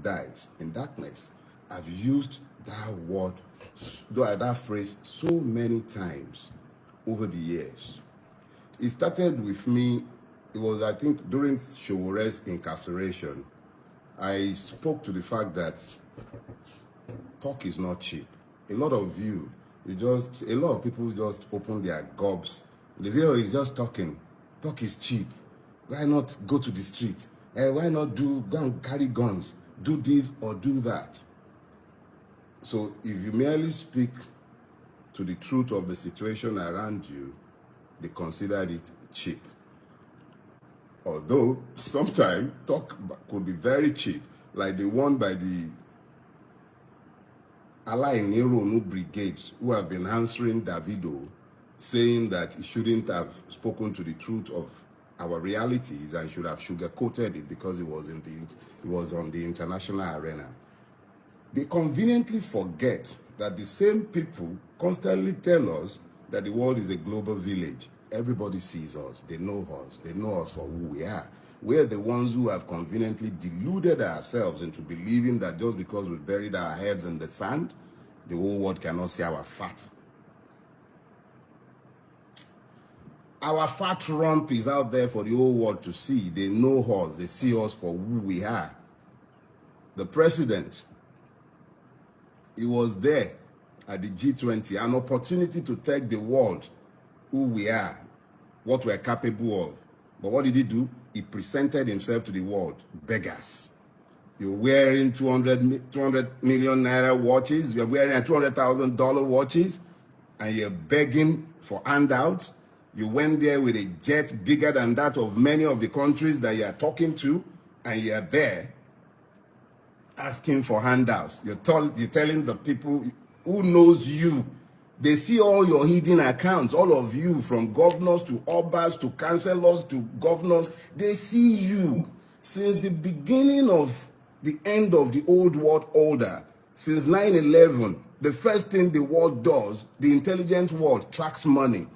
dies in darkness. I've used that word, that phrase so many times over the years. It started with me, it was, I think, during Showore's incarceration. I spoke to the fact that talk is not cheap. A lot of people just open their gobs. They say, oh, he's just talking. Talk is cheap. Why not go to the street? Why not go and carry guns? Do this or do that. So if you merely speak to the truth of the situation around you, they considered it cheap. Although sometimes talk could be very cheap, like the one by the Alainironu brigades who have been answering Davido, saying that he shouldn't have spoken to the truth of our realities and should have sugarcoated it because it was on the international arena. They conveniently forget that the same people constantly tell us that the world is a global village. Everybody sees us. They know us for who we are. We're the ones who have conveniently deluded ourselves into believing that just because we've buried our heads in the sand, the whole world cannot see our fat. Our fat rump is out there for the whole world to see. They know us. They see us for who we are. The president, he was there at the G20, an opportunity to tell the world who we are, what we're capable of. But what did he do? He presented himself to the world. Beggars. You're wearing 200 million naira watches. You're wearing $200,000 watches. And you're begging for handouts. You went there with a jet bigger than that of many of the countries that you're talking to. And you're there asking for handouts. You're telling the people who knows you. They see all your hidden accounts, all of you, from governors to obas to councillors to governors. They see you. Since the beginning of the end of the old world order, since 9/11, the first thing the world does, the intelligent world, tracks money.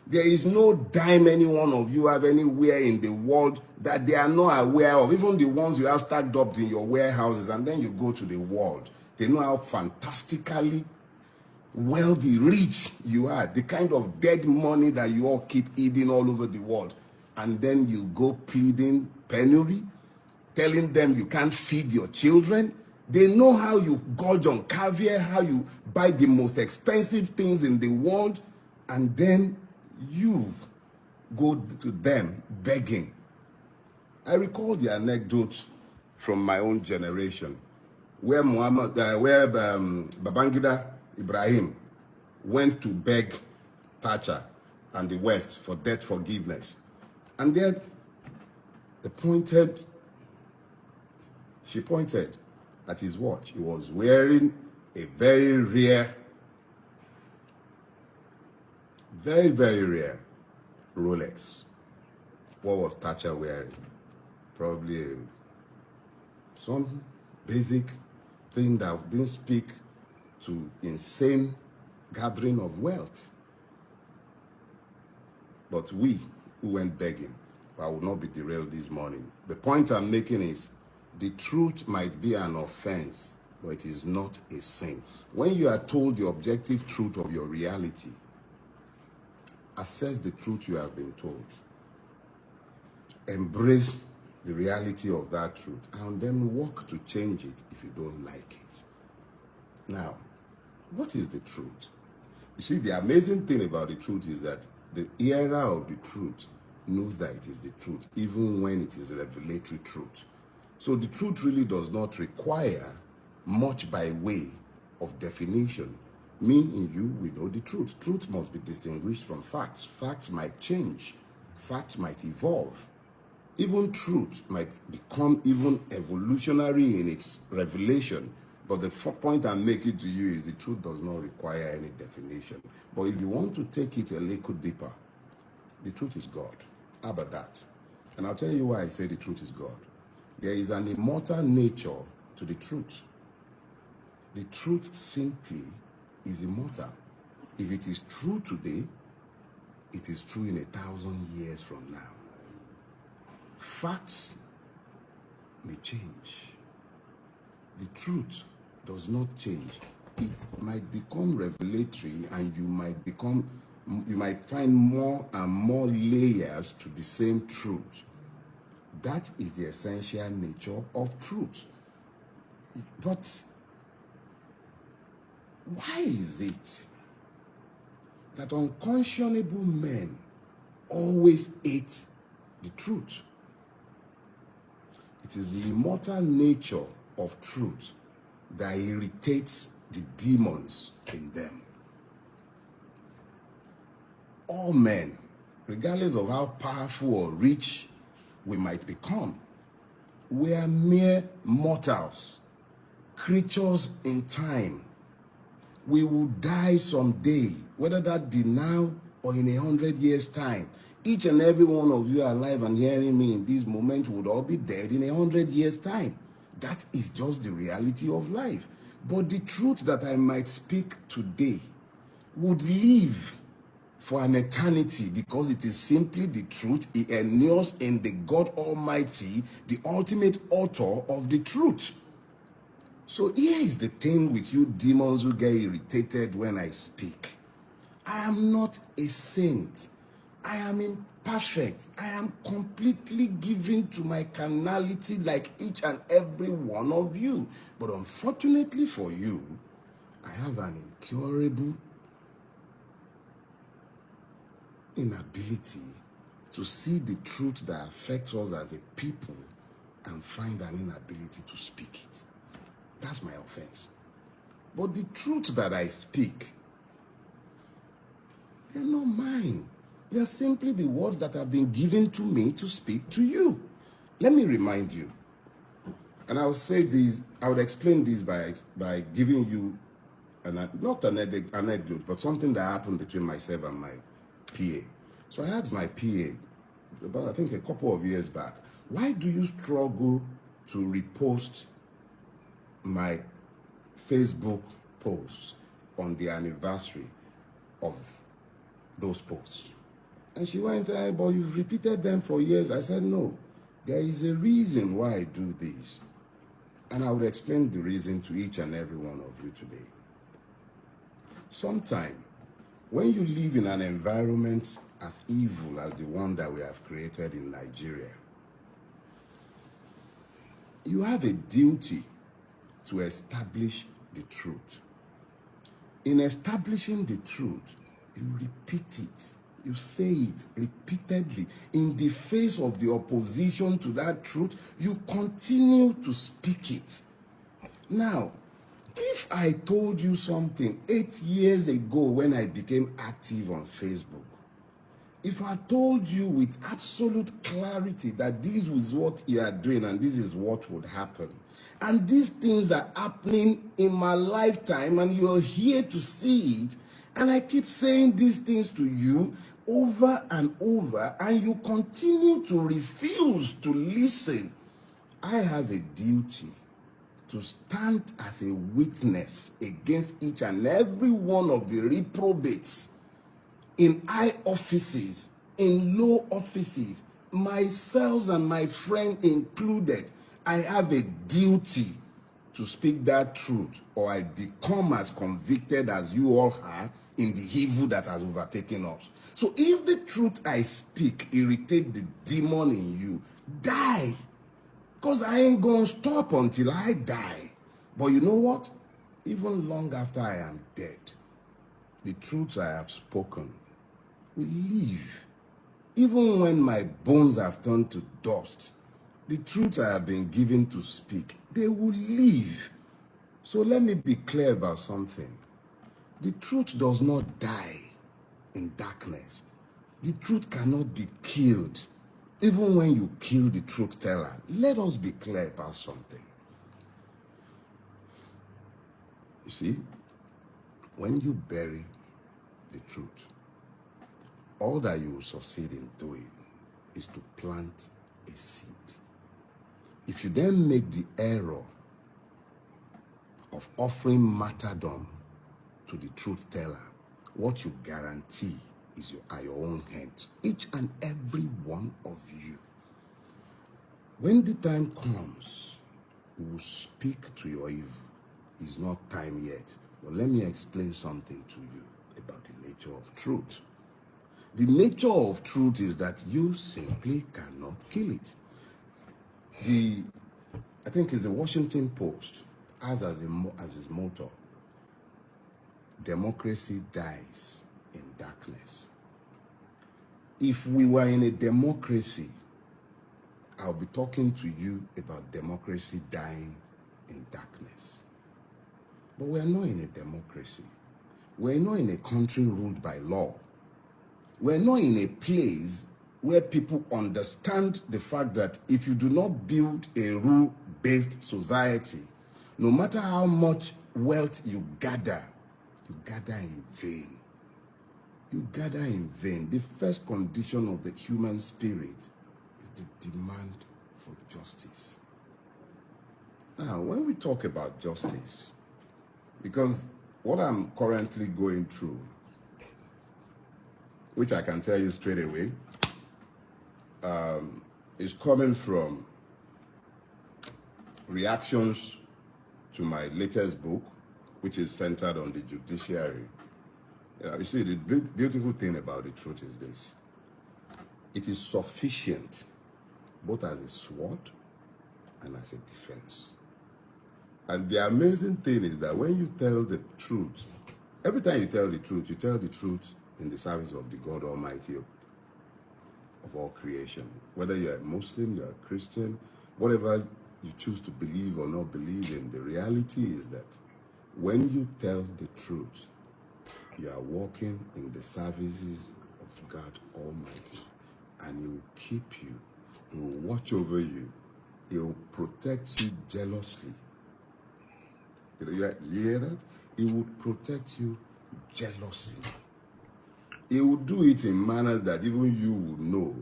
There is no dime any one of you have anywhere in the world that they are not aware of, even the ones you have stacked up in your warehouses, and then you go to the world. They know how fantastically wealthy, rich you are, the kind of dead money that you all keep eating all over the world. And then you go pleading penury, telling them you can't feed your children. They know how you gorge on caviar, how you buy the most expensive things in the world, and then you go to them begging. I recall the anecdote from my own generation where Babangida Ibrahim went to beg Thatcher and the West for debt forgiveness. And then she pointed at his watch. He was wearing a very rare, very, very rare Rolex. What was Thatcher wearing? Probably some basic thing that didn't speak to insane gathering of wealth. But we who went begging, I will not be derailed this morning. The point I'm making is the truth might be an offense, but it is not a sin. When you are told the objective truth of your reality, assess the truth you have been told. Embrace the reality of that truth and then work to change it if you don't like it. Now, what is the truth? You see, the amazing thing about the truth is that the era of the truth knows that it is the truth, even when it is revelatory truth. So the truth really does not require much by way of definition. Me and you, we know the truth. Truth must be distinguished from facts. Facts might change. Facts might evolve. Even truth might become even evolutionary in its revelation. But the point I'm making to you is the truth does not require any definition. But if you want to take it a little deeper, the truth is God. How about that? And I'll tell you why I say the truth is God. There is an immortal nature to the truth. The truth simply is immortal. If it is true today, it is true in 1,000 years from now. Facts may change. The truth does not change. It might become revelatory, and you might find more and more layers to the same truth. That is the essential nature of truth. But why is it that unconscionable men always hate the truth? It is the immortal nature of truth that irritates the demons in them. All men, regardless of how powerful or rich we might become, we are mere mortals, creatures in time. We will die someday, whether that be now or in 100 years' time. Each and every one of you alive and hearing me in this moment would all be dead in 100 years' time. That is just the reality of life. But the truth that I might speak today would live for an eternity, because it is simply the truth. It endures in the God Almighty, the ultimate author of the truth. So here is the thing with you demons who get irritated when I speak. I am not a saint. I am imperfect. I am completely given to my carnality like each and every one of you. But unfortunately for you, I have an incurable inability to see the truth that affects us as a people and find an inability to speak it. That's my offense. But the truth that I speak, they're not mine. They're simply the words that have been given to me to speak to you. Let me remind you, and I'll say this, I would explain this by giving you not an anecdote, but something that happened between myself and my PA. So I asked my PA, about I think a couple of years back, why do you struggle to repost my Facebook posts on the anniversary of those posts? And she went and said, but you've repeated them for years. I said, no, there is a reason why I do this. And I would explain the reason to each and every one of you today. Sometime, when you live in an environment as evil as the one that we have created in Nigeria, you have a duty to establish the truth. In establishing the truth, you repeat it. You say it repeatedly. In the face of the opposition to that truth, you continue to speak it. Now, if I told you something 8 years ago when I became active on Facebook, if I told you with absolute clarity that this was what you are doing and this is what would happen, and these things are happening in my lifetime and you're here to see it, and I keep saying these things to you over and over, and you continue to refuse to listen, I have a duty to stand as a witness against each and every one of the reprobates in high offices, in low offices, myself and my friend included. I have a duty to speak that truth, or I become as convicted as you all are in the evil that has overtaken us. So if the truth I speak irritates the demon in you, die. Because I ain't going to stop until I die. But you know what? Even long after I am dead, the truths I have spoken will live. Even when my bones have turned to dust, the truths I have been given to speak, they will live. So let me be clear about something. The truth does not die in darkness. The truth cannot be killed. Even when you kill the truth teller, let us be clear about something. You see, when you bury the truth, all that you will succeed in doing is to plant a seed. If you then make the error of offering martyrdom to the truth teller, what you guarantee is your own hands, each and every one of you. When the time comes He will speak to your evil. It's not time yet. But let me explain something to you about the nature of truth. The nature of truth is that you simply cannot kill it. I think it's the Washington Post has as its motto, democracy dies in darkness. If we were in a democracy, I'll be talking to you about democracy dying in darkness. But we're not in a democracy. We're not in a country ruled by law. We're not in a place where people understand the fact that if you do not build a rule-based society, no matter how much wealth you gather in vain. You gather in vain. The first condition of the human spirit is the demand for justice. Now, when we talk about justice, because what I'm currently going through, which I can tell you straight away, is coming from reactions to my latest book, which is centered on the judiciary. You see, the beautiful thing about the truth is this. It is sufficient, both as a sword and as a defense. And the amazing thing is that when you tell the truth, every time you tell the truth in the service of the God Almighty of all creation. Whether you're a Muslim, you're a Christian, whatever you choose to believe or not believe in, the reality is that when you tell the truth, you are walking in the services of God Almighty, and He will keep you, He will watch over you, He will protect you jealously. You hear that? He will protect you jealously. He will do it in manners that even you will know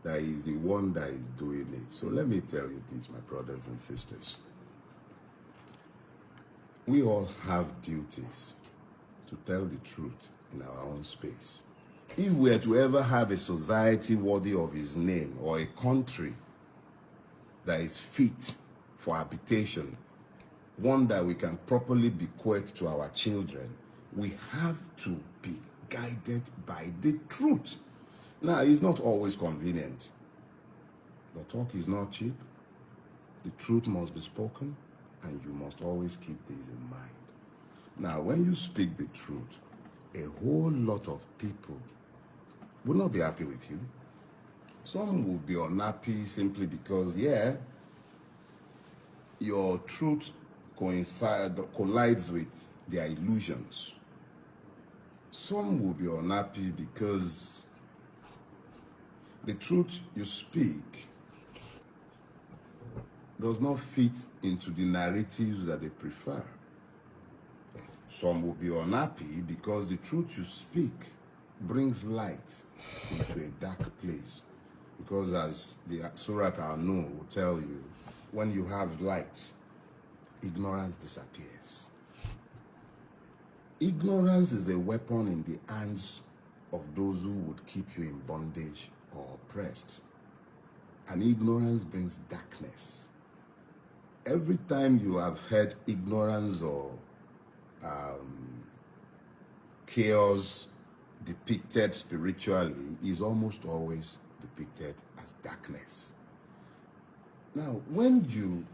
that He's the one that is doing it. So let me tell you this, my brothers and sisters. We all have duties to tell the truth in our own space. If we are to ever have a society worthy of His name, or a country that is fit for habitation, one that we can properly bequeath to our children, we have to be guided by the truth. Now, it's not always convenient. The talk is not cheap. The truth must be spoken, and you must always keep this in mind. Now, when you speak the truth, a whole lot of people will not be happy with you. Some will be unhappy simply because, your truth collides with their illusions. Some will be unhappy because the truth you speak does not fit into the narratives that they prefer. Some will be unhappy because the truth you speak brings light into a dark place. Because as the Surat Al-Nur will tell you, when you have light, ignorance disappears. Ignorance is a weapon in the hands of those who would keep you in bondage or oppressed. And ignorance brings darkness. Every time you have heard ignorance or chaos depicted spiritually, is almost always depicted as darkness. Now, when you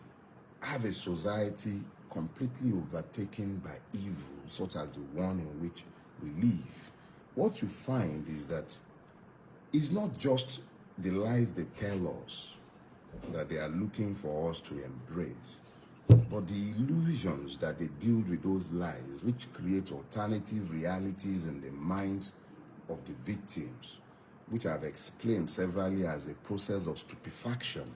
have a society completely overtaken by evil, such as the one in which we live, what you find is that it's not just the lies they tell us that they are looking for us to embrace, but the illusions that they build with those lies, which create alternative realities in the minds of the victims, which I've explained severally as a process of stupefaction.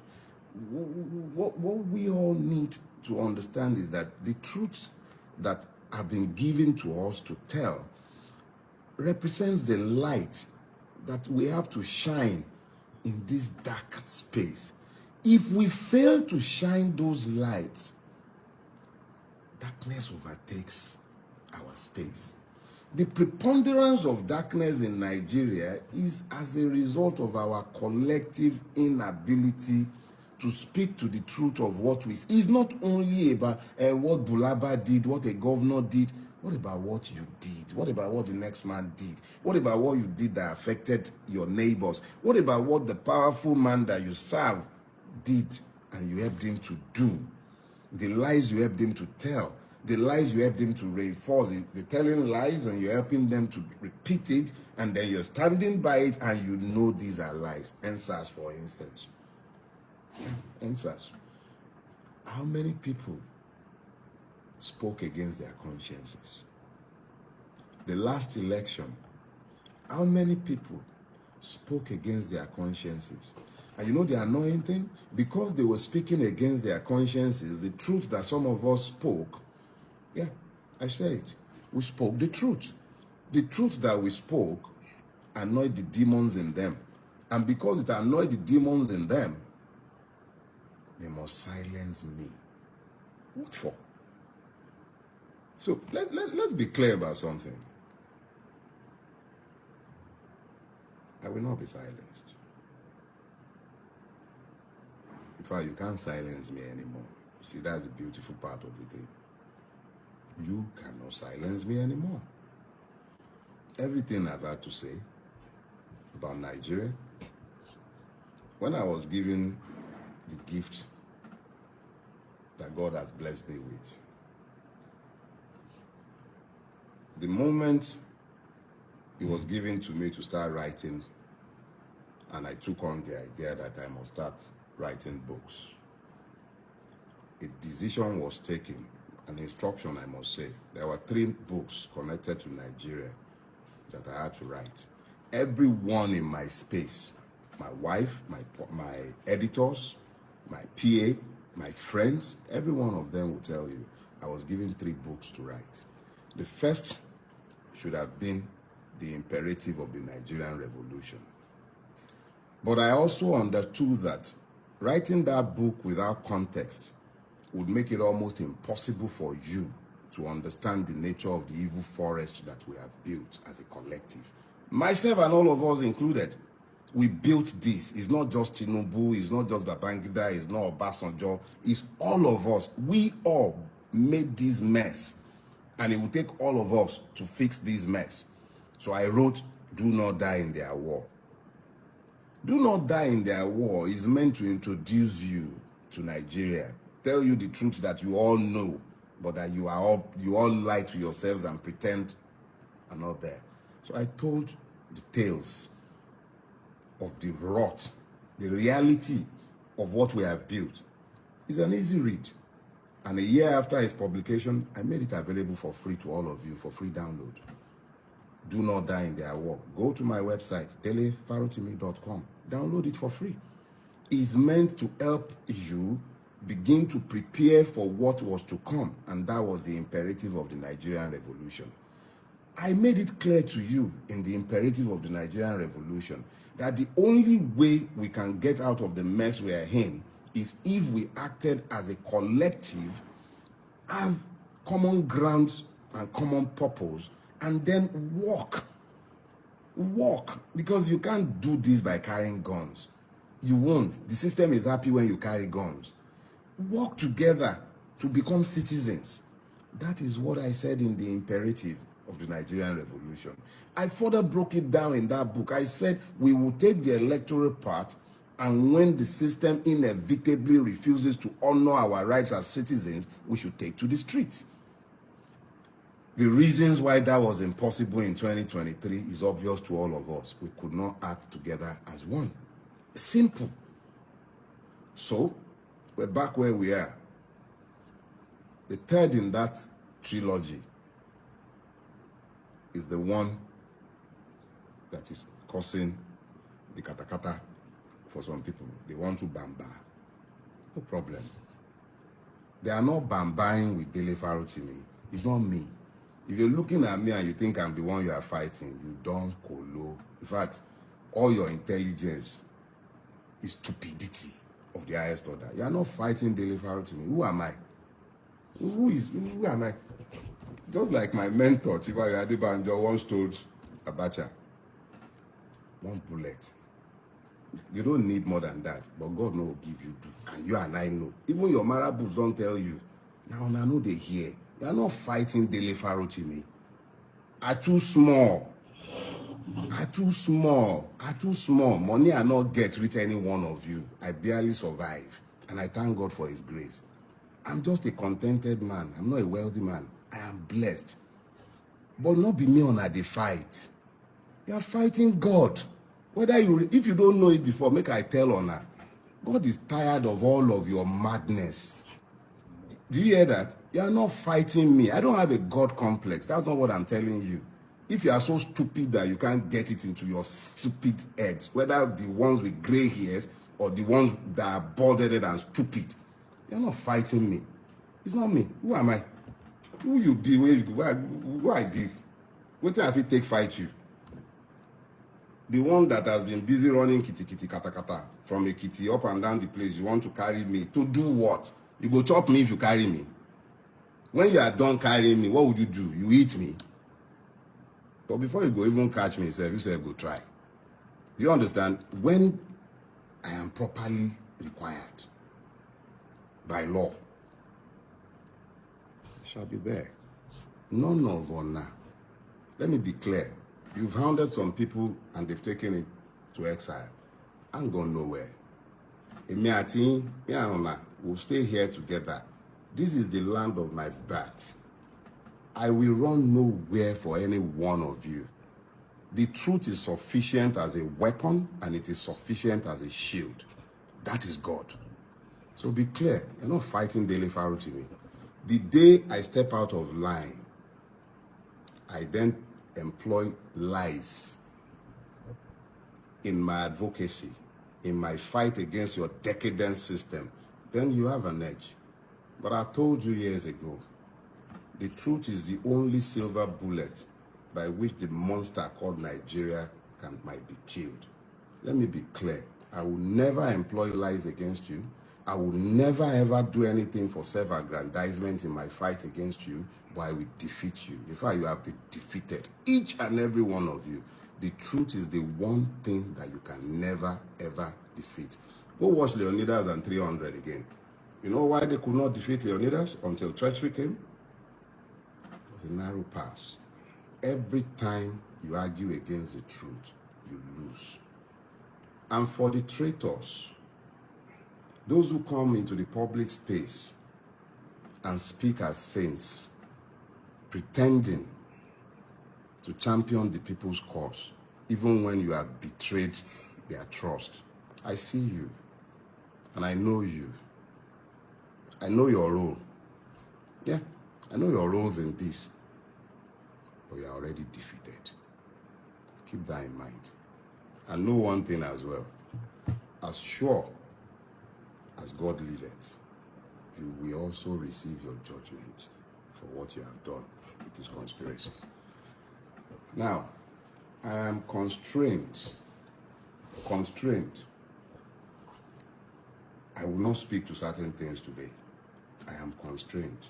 What we all need to understand is that the truths that have been given to us to tell represents the light that we have to shine in this dark space. If we fail to shine those lights, darkness overtakes our space. The preponderance of darkness in Nigeria is as a result of our collective inability to speak to the truth of what we see. It's not only about what Bulaba did, what a governor did. What about what you did? What about what the next man did? What about what you did that affected your neighbors? What about what the powerful man that you serve did and you helped him to do? The lies you helped him to tell, the lies you helped him to reinforce. They're telling lies and you're helping them to repeat it, and then you're standing by it and you know these are lies. NSAS, for instance. NSAS. How many people spoke against their consciences? The last election, how many people spoke against their consciences? And you know the annoying thing? Because they were speaking against their consciences, the truth that some of us spoke, yeah, I said it. We spoke the truth. The truth that we spoke annoyed the demons in them. And because it annoyed the demons in them, they must silence me. What for? So let's be clear about something. I will not be silenced. In fact, you can't silence me anymore. See, that's the beautiful part of the thing. You cannot silence me anymore. Everything I've had to say about Nigeria, when I was given the gift that God has blessed me with, the moment it was given to me to start writing, and I took on the idea that I must start writing books, a decision was taken, an instruction, I must say. There were 3 books connected to Nigeria that I had to write. Everyone in my space, my wife, my editors, my PA, my friends, every one of them will tell you I was given 3 books to write. The first should have been the imperative of the Nigerian Revolution. But I also understood that writing that book without context would make it almost impossible for you to understand the nature of the evil forest that we have built as a collective. Myself and all of us included, we built this. It's not just Tinubu, it's not just Babangida, it's not Obasanjo, it's all of us. We all made this mess, and it will take all of us to fix this mess. So I wrote, Do Not Die in Their War. Do Not Die in Their War is meant to introduce you to Nigeria, tell you the truth that you all know, but that you all lie to yourselves and pretend are not there. So I told the tales of the rot, the reality of what we have built. It's an easy read. And a year after its publication, I made it available for free to all of you, for free download. Do Not Die in Their War. Go to my website, delefarotimi.com. Download it for free. It's meant to help you begin to prepare for what was to come, and that was the imperative of the Nigerian Revolution. I made it clear to you in the imperative of the Nigerian Revolution that the only way we can get out of the mess we are in is if we acted as a collective, have common grounds and common purpose, and then walk. Because you can't do this by carrying guns. You won't. The system is happy when you carry guns. Work together to become citizens. That is what I said in the imperative of the Nigerian Revolution. I further broke it down in that book. I said we will take the electoral part, and when the system inevitably refuses to honor our rights as citizens, we should take to the streets. The reasons why that was impossible in 2023 is obvious to all of us. We could not act together as one. Simple. So, we're back where we are. The third in that trilogy is the one that is causing the katakata for some people. They want to bamba. No problem. They are not bambaing with Dele Farotimi. It's not me. If you're looking at me and you think I'm the one you are fighting, you don't kolo. In fact, all your intelligence is stupidity of the highest order. You are not fighting Dele Farotimi. Who am I? Who am I? Just like my mentor, Chiba Adebanjo, once told Abacha, one bullet You don't need more than that, but God will give you do. And you and I know. Even your marabouts don't tell you. Now, I know they hear. You are not fighting Dele Farotimi. Are too small. Are too small. Are too small. Money I not get reach any one of you. I barely survive. And I thank God for his grace. I'm just a contented man. I'm not a wealthy man. I am blessed. But not be me on a the fight. You are fighting God. If you don't know it before, make I tell on her. God is tired of all of your madness. Do you hear that? You are not fighting me. I don't have a God complex. That's not what I'm telling you. If you are so stupid that you can't get it into your stupid heads, whether the ones with gray hairs or the ones that are bald-headed and stupid, you're not fighting me. It's not me. Who am I? Who you be? Who I be? What if it take fight you? The one that has been busy running kitty kata kata from a kitty up and down the place, you want to carry me to do what? You go chop me if you carry me. When you are done carrying me, what would you do? You eat me. But before you go even catch me, you say go try. Do you understand? When I am properly required by law, I shall be there. None of honor. Let me be clear. You've hounded some people and they've taken it to exile. I'm going nowhere. We'll stay here together. This is the land of my birth. I will run nowhere for any one of you. The truth is sufficient as a weapon and it is sufficient as a shield. That is God. So be clear. You're not fighting Dele Farotimi. The day I step out of line, I then employ lies in my advocacy, in my fight against your decadent system, then you have an edge. But I told you years ago, the truth is the only silver bullet by which the monster called Nigeria might be killed. Let me be clear. I will never employ lies against you. I will never ever do anything for self-aggrandizement in my fight against you, but I will defeat you. In fact, you have been defeated, each and every one of you. The truth is the one thing that you can never ever defeat. Go watch Leonidas and 300 again. You know why they could not defeat Leonidas until treachery came? It was a narrow pass. Every time you argue against the truth, you lose. And for the traitors, those who come into the public space and speak as saints, pretending to champion the people's cause, even when you have betrayed their trust. I see you, and I know you. I know your role. Yeah, I know your roles in this, but you are already defeated. Keep that in mind. And know one thing as well. As sure as God liveth, you will also receive your judgment for what you have done with this conspiracy. Now, I am constrained. I will not speak to certain things today. I am constrained.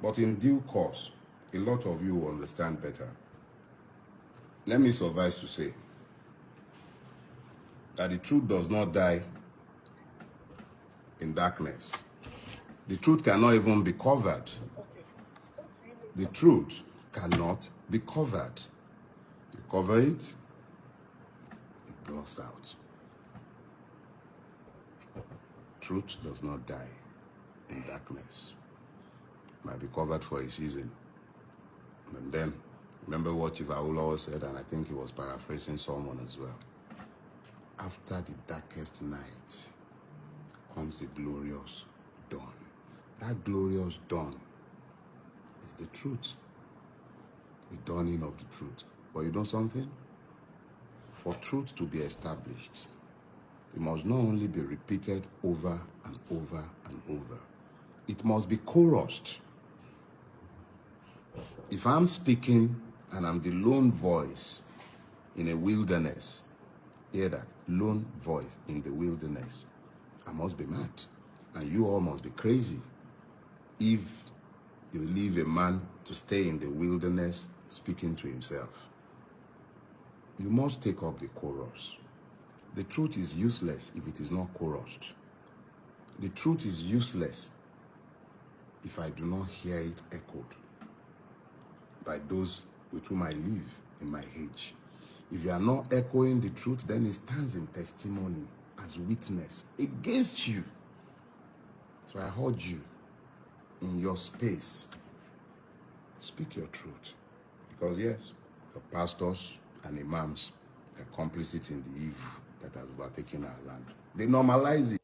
But in due course, a lot of you will understand better. Let me suffice to say that the truth does not die in darkness. The truth cannot even be covered. The truth cannot be covered. You cover it, it blots out. Truth does not die in darkness. It might be covered for a season. And then, remember what Chief Awolowo said, and I think he was paraphrasing someone as well. After the darkest night comes the glorious dawn. That glorious dawn is the truth. The dawning of the truth. But you know something? For truth to be established, it must not only be repeated over and over and over. It must be chorused. If I'm speaking and I'm the lone voice in a wilderness, hear that? Lone voice in the wilderness. I must be mad. And you all must be crazy if you leave a man to stay in the wilderness speaking to himself. You must take up the chorus. The truth is useless if it is not chorused. The truth is useless if I do not hear it echoed by those with whom I live in my age. If you are not echoing the truth, then it stands in testimony as witness against you. So I urge you, in your space, speak your truth. Because yes, the pastors and imams are complicit in the evil that has overtaken our land. They normalize